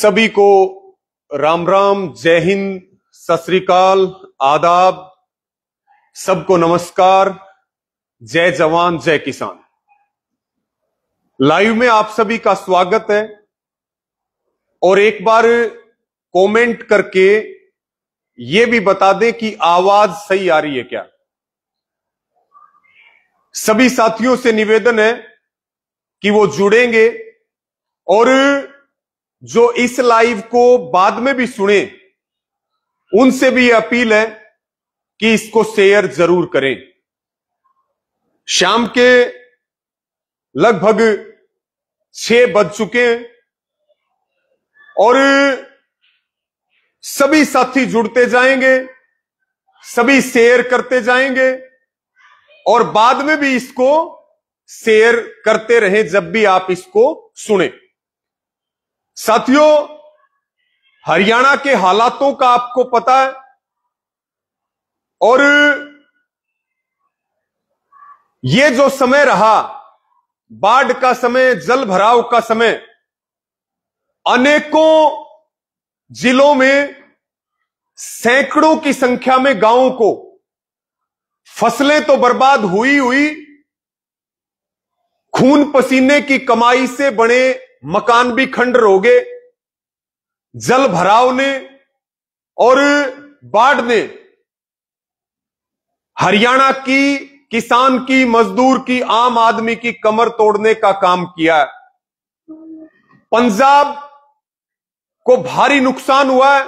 सभी को राम राम, जय हिंद, सत श्री अकाल, आदाब, सबको नमस्कार, जय जवान जय किसान। लाइव में आप सभी का स्वागत है। और एक बार कमेंट करके ये भी बता दें कि आवाज सही आ रही है क्या। सभी साथियों से निवेदन है कि वो जुड़ेंगे और जो इस लाइव को बाद में भी सुने उनसे भी अपील है कि इसको शेयर जरूर करें। शाम के लगभग 6 बज चुके हैं और सभी साथी जुड़ते जाएंगे, सभी शेयर करते जाएंगे और बाद में भी इसको शेयर करते रहें जब भी आप इसको सुने। साथियों, हरियाणा के हालातों का आपको पता है और ये जो समय रहा, बाढ़ का समय, जल भराव का समय, अनेकों जिलों में सैकड़ों की संख्या में गांवों को फसलें तो बर्बाद हुई, खून पसीने की कमाई से बने मकान भी खंडर हो गए। जल भराव ने और बाढ़ ने हरियाणा की किसान की, मजदूर की, आम आदमी की कमर तोड़ने का काम किया है। पंजाब को भारी नुकसान हुआ है।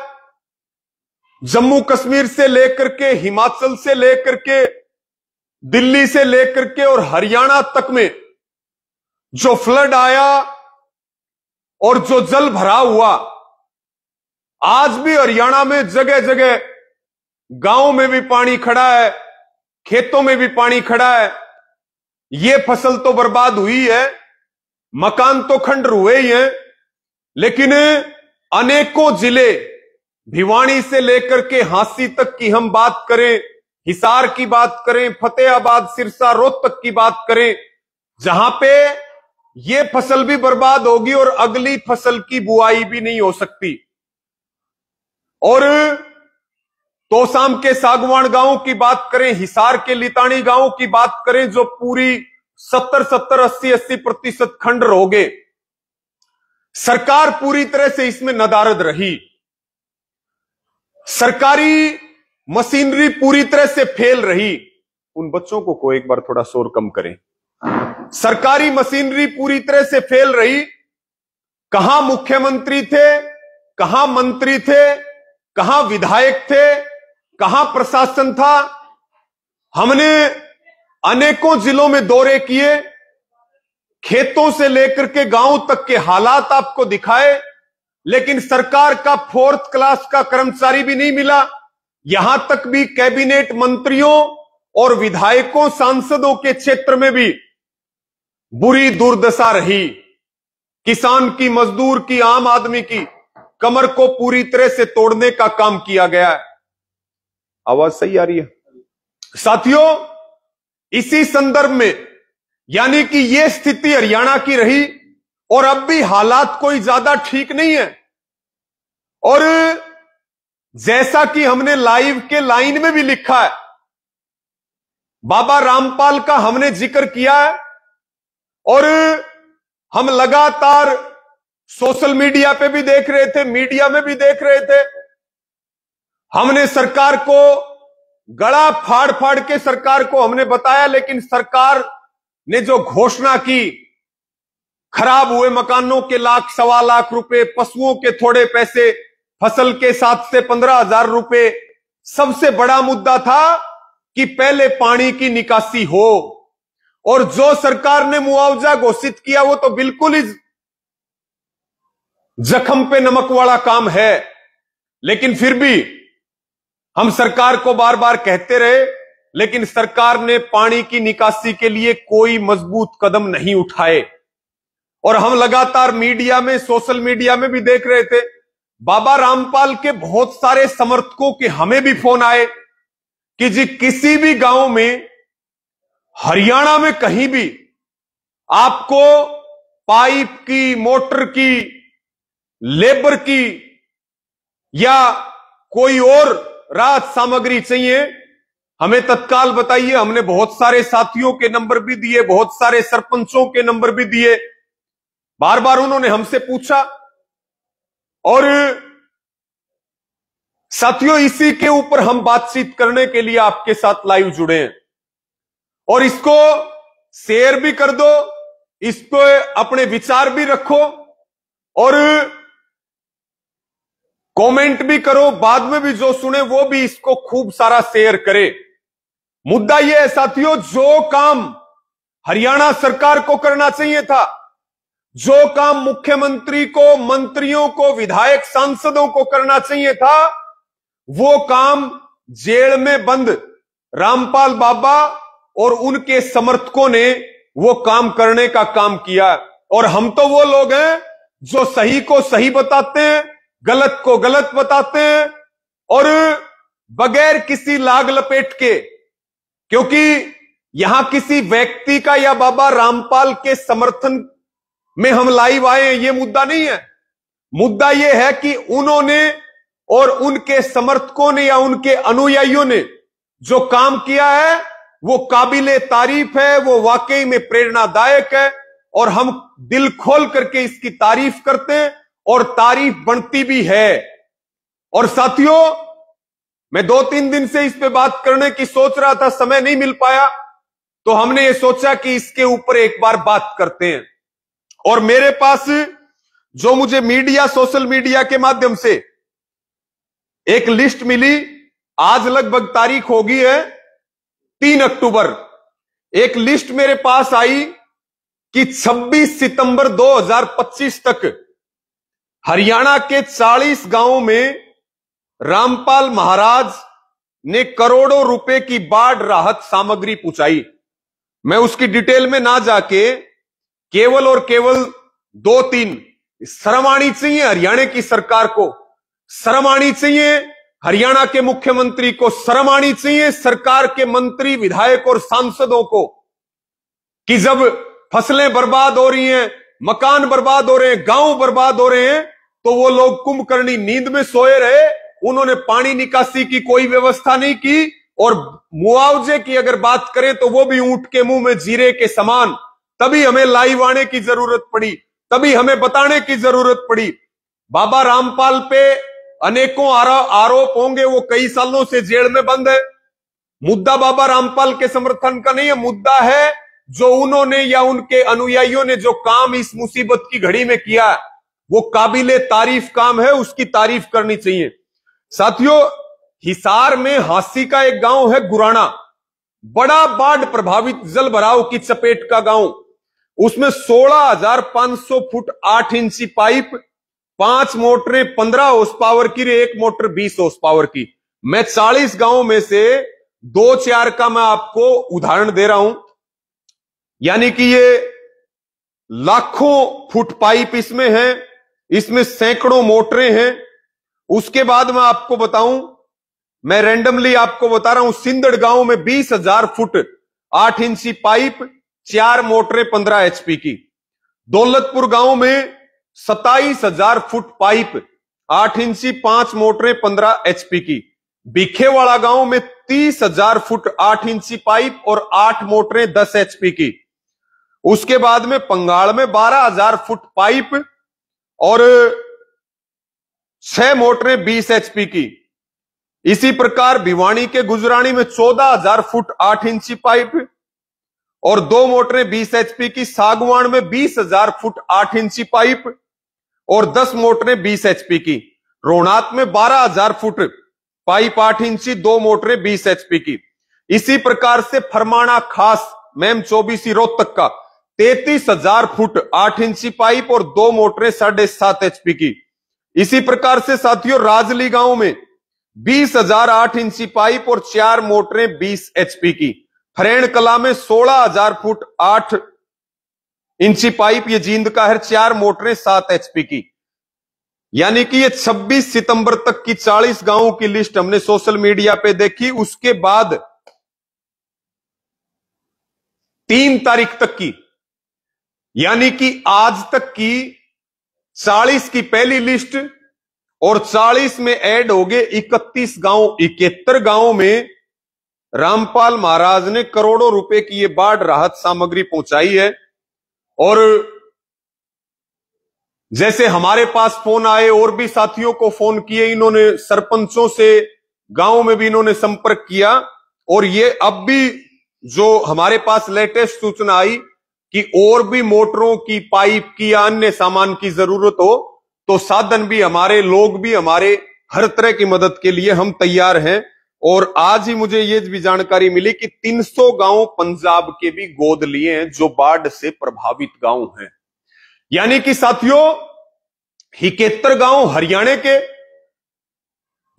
जम्मू कश्मीर से लेकर के, हिमाचल से लेकर के, दिल्ली से लेकर के और हरियाणा तक में जो फ्लड आया और जो जल भराव हुआ, आज भी हरियाणा में जगह जगह गांव में भी पानी खड़ा है, खेतों में भी पानी खड़ा है। ये फसल तो बर्बाद हुई है, मकान तो खंडर हुए ही हैं, लेकिन अनेकों जिले, भिवानी से लेकर के हांसी तक की हम बात करें, हिसार की बात करें, फतेहाबाद, सिरसा, रोहतक की बात करें, जहां पे ये फसल भी बर्बाद होगी और अगली फसल की बुआई भी नहीं हो सकती। और तोसाम के सागवान गांव की बात करें, हिसार के लितानी गांव की बात करें, जो पूरी 70-70, 80-80% खंडर हो गए। सरकार पूरी तरह से इसमें नदारद रही। सरकारी मशीनरी पूरी तरह से फेल रही। उन बच्चों को एक बार थोड़ा शोर कम करें। सरकारी मशीनरी पूरी तरह से फेल रही। कहां मुख्यमंत्री थे, कहां मंत्री थे, कहां विधायक थे, कहां प्रशासन था। हमने अनेकों जिलों में दौरे किए, खेतों से लेकर के गांव तक के हालात आपको दिखाए, लेकिन सरकार का 4th क्लास का कर्मचारी भी नहीं मिला। यहां तक भी कैबिनेट मंत्रियों और विधायकों, सांसदों के क्षेत्र में भी बुरी दुर्दशा रही। किसान की, मजदूर की, आम आदमी की कमर को पूरी तरह से तोड़ने का काम किया गया है। आवाज सही आ रही है साथियों? इसी संदर्भ में, यानी कि यह स्थिति हरियाणा की रही और अब भी हालात कोई ज्यादा ठीक नहीं है। और जैसा कि हमने लाइव के लाइन में भी लिखा है, बाबा रामपाल का हमने जिक्र किया है और हम लगातार सोशल मीडिया पे भी देख रहे थे, मीडिया में भी देख रहे थे। हमने सरकार को गला फाड़ फाड़ के सरकार को हमने बताया, लेकिन सरकार ने जो घोषणा की, खराब हुए मकानों के लाख, 1.25 लाख रुपए, पशुओं के थोड़े पैसे, फसल के 7 से 15,000 रुपए। सबसे बड़ा मुद्दा था कि पहले पानी की निकासी हो। और जो सरकार ने मुआवजा घोषित किया वो तो बिल्कुल ही जख्म पे नमक वाला काम है। लेकिन फिर भी हम सरकार को बार बार कहते रहे, लेकिन सरकार ने पानी की निकासी के लिए कोई मजबूत कदम नहीं उठाए। और हम लगातार मीडिया में, सोशल मीडिया में भी देख रहे थे। बाबा रामपाल के बहुत सारे समर्थकों के हमें भी फोन आए कि जी, किसी भी गांव में, हरियाणा में कहीं भी आपको पाइप की, मोटर की लेबर की या कोई और राहत सामग्री चाहिए, हमें तत्काल बताइए। हमने बहुत सारे साथियों के नंबर भी दिए, बहुत सारे सरपंचों के नंबर भी दिए, बार बार उन्होंने हमसे पूछा। और साथियों, इसी के ऊपर हम बातचीत करने के लिए आपके साथ लाइव जुड़े हैं। और इसको शेयर भी कर दो, इसको अपने विचार भी रखो और कमेंट भी करो। बाद में भी जो सुने वो भी इसको खूब सारा शेयर करे। मुद्दा यह है साथियों, जो काम हरियाणा सरकार को करना चाहिए था, जो काम मुख्यमंत्री को, मंत्रियों को, विधायक सांसदों को करना चाहिए था, वो काम जेल में बंद रामपाल बाबा और उनके समर्थकों ने वो काम करने का काम किया। और हम तो वो लोग हैं जो सही को सही बताते हैं, गलत को गलत बताते हैं और बगैर किसी लाग लपेट के, क्योंकि यहां किसी व्यक्ति का या बाबा रामपाल के समर्थन में हम लाइव आए हैं, ये मुद्दा नहीं है। मुद्दा यह है कि उन्होंने और उनके समर्थकों ने या उनके अनुयायियों ने जो काम किया है वो काबिले तारीफ है, वो वाकई में प्रेरणादायक है और हम दिल खोल करके इसकी तारीफ करते हैं और तारीफ बनती भी है। और साथियों, मैं 2-3 दिन से इस पे बात करने की सोच रहा था, समय नहीं मिल पाया, तो हमने ये सोचा कि इसके ऊपर एक बार बात करते हैं। और मेरे पास जो मुझे मीडिया, सोशल मीडिया के माध्यम से एक लिस्ट मिली, आज लगभग तारीख हो गई है 3 अक्टूबर, एक लिस्ट मेरे पास आई कि 26 सितंबर 2025 तक हरियाणा के 40 गांवों में रामपाल महाराज ने करोड़ों रुपए की बाढ़ राहत सामग्री पहुंचाई। मैं उसकी डिटेल में ना जाके केवल और केवल 2-3 शर्म आनी चाहिए हरियाणा की सरकार को, शर्म आनी चाहिए हरियाणा के मुख्यमंत्री को, शर्म आनी चाहिए सरकार के मंत्री, विधायक और सांसदों को कि जब फसलें बर्बाद हो रही हैं, मकान बर्बाद हो रहे हैं, गांव बर्बाद हो रहे हैं, तो वो लोग कुंभकर्णी नींद में सोए रहे। उन्होंने पानी निकासी की कोई व्यवस्था नहीं की और मुआवजे की अगर बात करें तो वो भी ऊंट के मुंह में जीरे के समान। तभी हमें लाइव आने की जरूरत पड़ी, तभी हमें बताने की जरूरत पड़ी। बाबा रामपाल पे अनेकों आरोप होंगे, वो कई सालों से जेल में बंद है। मुद्दा बाबा रामपाल के समर्थन का नहीं है, मुद्दा है जो उन्होंने या उनके अनुयायियों ने जो काम इस मुसीबत की घड़ी में किया, वो काबिले तारीफ काम है, उसकी तारीफ करनी चाहिए। साथियों, हिसार में हांसी का एक गांव है गुराना, बड़ा बाढ़ प्रभावित जल भराव की चपेट का गांव। उसमें 16,500 फुट 8 इंची पाइप, 5 मोटरें 15 हॉर्स पावर की, 1 मोटर 20 हॉर्स पावर की। मैं 40 गांवों में से 2-4 का मैं आपको उदाहरण दे रहा हूं, यानी कि ये लाखों फुट पाइप इसमें है, इसमें सैकड़ों मोटरें हैं। उसके बाद मैं आपको बताऊं, मैं रैंडमली आपको बता रहा हूं, सिंदड़ गांव में 20,000 फुट 8 इंची पाइप, 4 मोटरें 15 एचपी की। दौलतपुर गांव में 27,000 फुट पाइप, 8 इंची, 5 मोटरें 15 एचपी की। भिखेवाड़ा गांव में 30,000 फुट 8 इंची पाइप और 8 मोटरें 10 एचपी की। उसके बाद में पंगाल में 12,000 फुट पाइप और 6 मोटरें 20 एचपी की। इसी प्रकार भिवानी के गुजराणी में 14,000 फुट 8 इंची पाइप और 2 मोटरें 20 एचपी की। सागवान में 20,000 फुट 8 इंची पाइप और 10 मोटरें 20 एचपी की। रोहनात में 12,000 फुट पाइप 8 इंची, 2 मोटरें 20 एचपी की। इसी प्रकार से फरमाना खास मैम 24 रोहतक का 33,000 फुट 8 इंची पाइप और 2 मोटरें 7.5 एचपी की। इसी प्रकार से साथियों, राजली गांव में 20,000 8 इंची पाइप और 4 मोटरें 20 एचपी की। फरेण कला में 16,000 फुट 8 इंची पाइप, ये जींद का है, 4 मोटरें 7 एचपी की। यानी कि ये 26 सितंबर तक की 40 गांवों की लिस्ट हमने सोशल मीडिया पे देखी। उसके बाद 3 तारीख तक की, यानी कि आज तक की 40 की पहली लिस्ट और 40 में ऐड हो गए 31 गांव। 71 गांवों में रामपाल महाराज ने करोड़ों रुपए की ये बाढ़ राहत सामग्री पहुंचाई है। और जैसे हमारे पास फोन आए और भी साथियों को फोन किए, इन्होंने सरपंचों से गांव में भी इन्होंने संपर्क किया। और ये अब भी जो हमारे पास लेटेस्ट सूचना आई कि और भी मोटरों की, पाइप की या अन्य सामान की जरूरत हो तो साधन भी हमारे, लोग भी हमारे, हर तरह की मदद के लिए हम तैयार हैं। और आज ही मुझे ये भी जानकारी मिली कि 300 गांव पंजाब के भी गोद लिए हैं जो बाढ़ से प्रभावित गांव हैं। यानी कि साथियों 71 गांव हरियाणा के,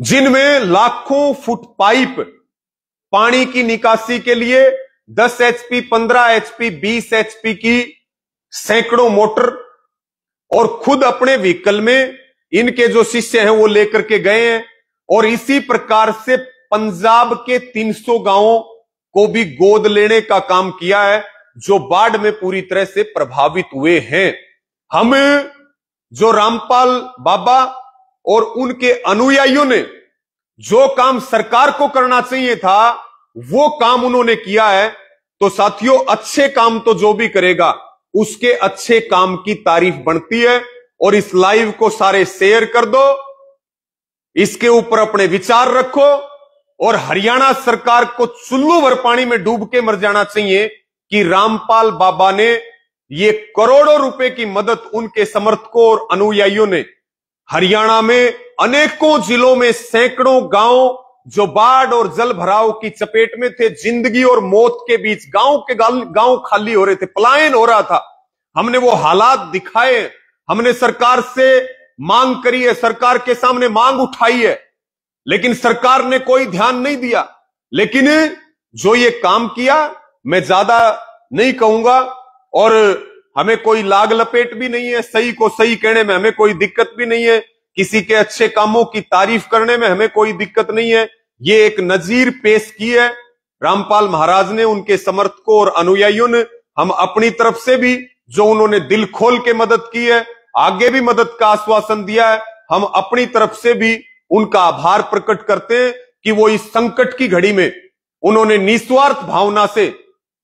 जिनमें लाखों फुट पाइप पानी की निकासी के लिए 10 HP, 15 HP, 20 HP की सैकड़ों मोटर और खुद अपने व्हीकल में इनके जो शिष्य हैं वो लेकर के गए हैं। और इसी प्रकार से पंजाब के 300 गांवों को भी गोद लेने का काम किया है जो बाढ़ में पूरी तरह से प्रभावित हुए हैं। हम जो रामपाल बाबा और उनके अनुयायियों ने जो काम सरकार को करना चाहिए था वो काम उन्होंने किया है। तो साथियों अच्छे काम तो जो भी करेगा उसके अच्छे काम की तारीफ बनती है। और इस लाइव को सारे शेयर कर दो, इसके ऊपर अपने विचार रखो। और हरियाणा सरकार को चुल्लू भर पानी में डूब के मर जाना चाहिए कि रामपाल बाबा ने ये करोड़ों रुपए की मदद उनके समर्थकों और अनुयायियों ने हरियाणा में अनेकों जिलों में सैकड़ों गांव जो बाढ़ और जल भराव की चपेट में थे, जिंदगी और मौत के बीच, गांव खाली हो रहे थे, पलायन हो रहा था, हमने वो हालात दिखाए। हमने सरकार से मांग करी है, सरकार के सामने मांग उठाई है, लेकिन सरकार ने कोई ध्यान नहीं दिया। लेकिन जो ये काम किया, मैं ज्यादा नहीं कहूंगा, और हमें कोई लाग लपेट भी नहीं है, सही को सही कहने में हमें कोई दिक्कत भी नहीं है, किसी के अच्छे कामों की तारीफ करने में हमें कोई दिक्कत नहीं है। ये एक नजीर पेश की है रामपाल महाराज ने, उनके समर्थकों और अनुयायियों ने। हम अपनी तरफ से भी जो उन्होंने दिल खोल के मदद की है, आगे भी मदद का आश्वासन दिया है, हम अपनी तरफ से भी उनका आभार प्रकट करते हैं कि वो इस संकट की घड़ी में उन्होंने निस्वार्थ भावना से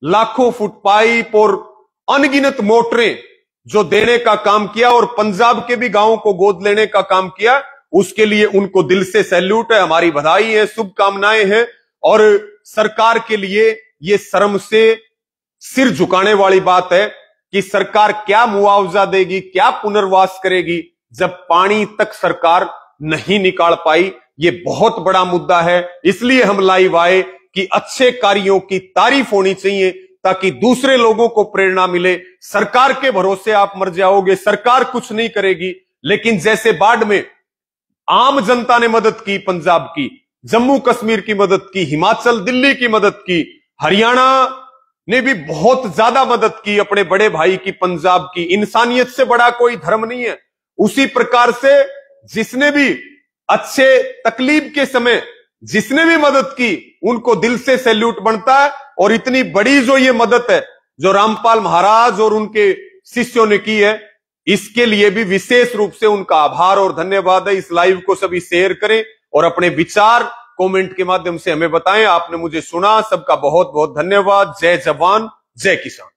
लाखों फुट पाइप और अनगिनत मोटरें जो देने का काम किया और पंजाब के भी गांवों को गोद लेने का काम किया। उसके लिए उनको दिल से सैल्यूट है, हमारी बधाई है, शुभकामनाएं हैं। और सरकार के लिए ये शर्म से सिर झुकाने वाली बात है कि सरकार क्या मुआवजा देगी, क्या पुनर्वास करेगी, जब पानी तक सरकार नहीं निकाल पाई। ये बहुत बड़ा मुद्दा है, इसलिए हम लाइव आए कि अच्छे कार्यों की तारीफ होनी चाहिए ताकि दूसरे लोगों को प्रेरणा मिले। सरकार के भरोसे आप मर जाओगे, सरकार कुछ नहीं करेगी। लेकिन जैसे बाढ़ में आम जनता ने मदद की, पंजाब की, जम्मू कश्मीर की मदद की, हिमाचल दिल्ली की मदद की, हरियाणा ने भी बहुत ज्यादा मदद की अपने बड़े भाई की, पंजाब की। इंसानियत से बड़ा कोई धर्म नहीं है। उसी प्रकार से जिसने भी अच्छे तकलीफ के समय जिसने भी मदद की उनको दिल से सैल्यूट बनता है। और इतनी बड़ी जो ये मदद है जो रामपाल महाराज और उनके शिष्यों ने की है, इसके लिए भी विशेष रूप से उनका आभार और धन्यवाद है। इस लाइव को सभी शेयर करें और अपने विचार कमेंट के माध्यम से हमें बताएं। आपने मुझे सुना, सबका बहुत बहुत धन्यवाद। जय जवान, जय किसान।